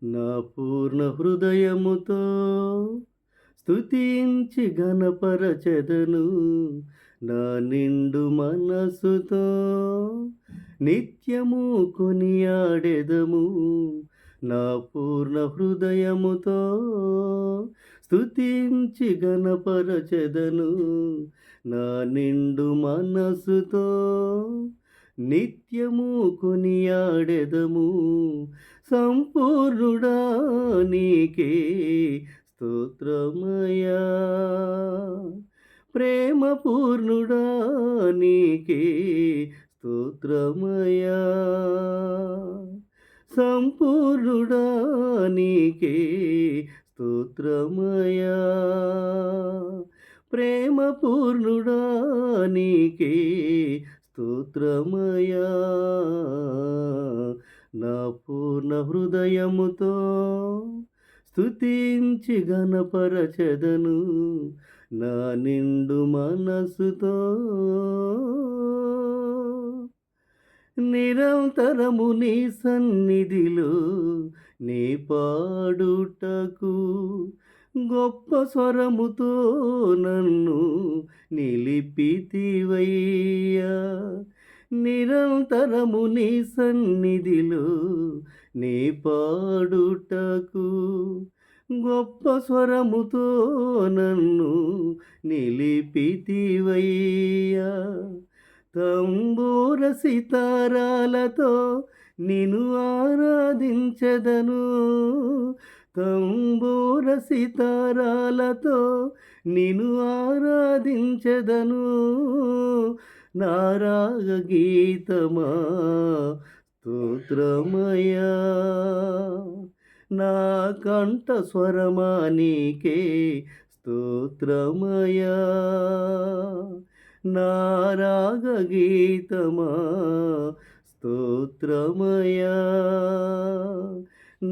నా పూర్ణ హృదయముతో స్తుతించి ఘనపరచెదను. నా నిండు మనస్సుతో నిత్యము కొనియాడెదము. నా పూర్ణ హృదయముతో స్తుతించి ఘనపరచెదను. నా నిండు మనస్సుతో నిత్యము కొనియాడెదము. సంపూర్ణుడా నీకే స్తోత్రమయా, ప్రేమ పూర్ణుడా నీకే స్తోత్రమయా, సంపూర్ణుడా నీకే స్తోత్రమయా, ప్రేమ పూర్ణుడా నీకే స్తోత్రమయా. నా పూర్ణ హృదయముతో స్తుతించి ఘనపరచెదను. నా నిండు మనస్సుతో నిరంతరము నీ సన్నిధిలో నీ పాడుటకు గొప్ప స్వరముతో నన్ను నిలిపితివయ్యా. నిరంతరము నీ సన్నిధిలో నీ పాడుటకు గొప్ప స్వరముతో నన్ను నిలిపితివయ్యా. తంబూర సితారాలతో నిన్ను ఆరాధించెదను. తంబూర సితారాలతో నిన్ను ఆరాధించెదను. నా రాగ గీతమా స్తోత్రమయా, నా కంఠ స్వరమా నీకే స్తోత్రమయా. నా రాగ గీతమా స్తోత్రమయా,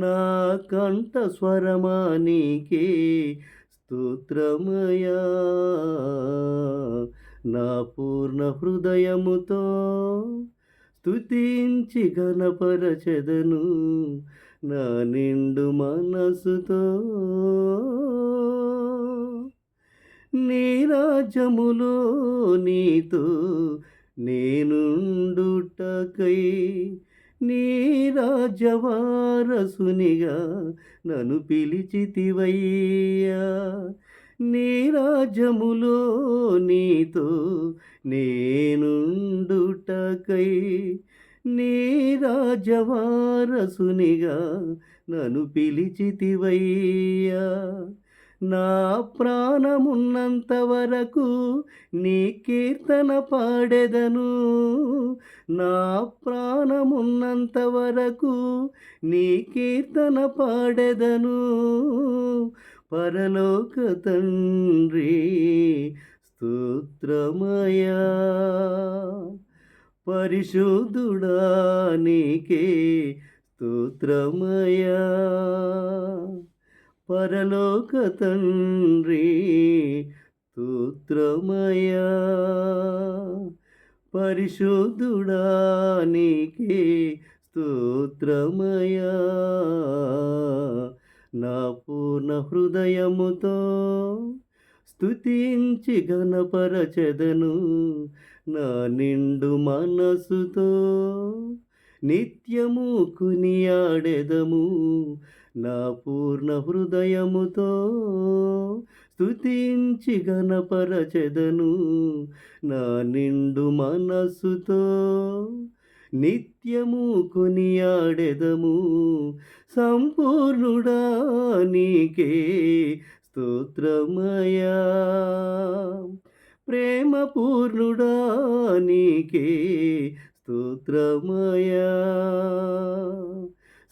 నా కంఠ స్వరమా నీకే స్తోత్రమయా. నా పూర్ణ హృదయముతో స్తుతించి ఘనపరచెదను. నా నిండు మనస్సుతో నీ రాజ్యములో నీతో నేనుండుటకై నీ రాజ్యవారసునిగా నన్ను పిలిచితివయ్యా. నీ రాజ్యములో నీతో నేనుండుటకై నీ రాజ్యవారసునిగా నన్ను పిలిచితివయ్యా. నా ప్రాణమున్నంత వరకు నీ కీర్తన పాడెదను. నా ప్రాణమున్నంత వరకు నీ కీర్తన పాడెదను. పరలోక తండ్రి స్తోత్రమయా, పరిశుద్ధుడా నీకే స్తోత్రమయా. పరలోక తండ్రి స్తోత్రమయా, పరిశుద్ధుడా నీకే స్తోత్రమయా. నా పూర్ణ హృదయముతో స్తుతించి ఘనపరచెదను. నా నిండు మనస్సుతో నిత్యము కొనియాడెదము. నా పూర్ణ హృదయముతో స్తుతించి ఘనపరచెదను. నా నిండు మనస్సుతో నిత్యము కొనియాడెదము. సంపూర్ణుడా నీకే స్తోత్రమయా, ప్రేమ పూర్ణుడా నీకే స్తోత్రమయా,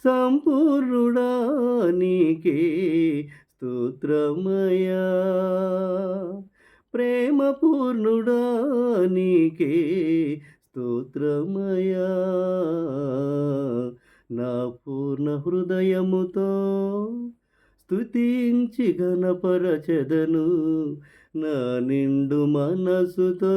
సంపూర్ణుడా నీకే స్తోత్రమయా, ప్రేమ పూర్ణుడా నీకే స్తోత్రమయా. నా పూర్ణ హృదయముతో స్తుతించి ఘనపరచెదను. నా నిండు మనసుతో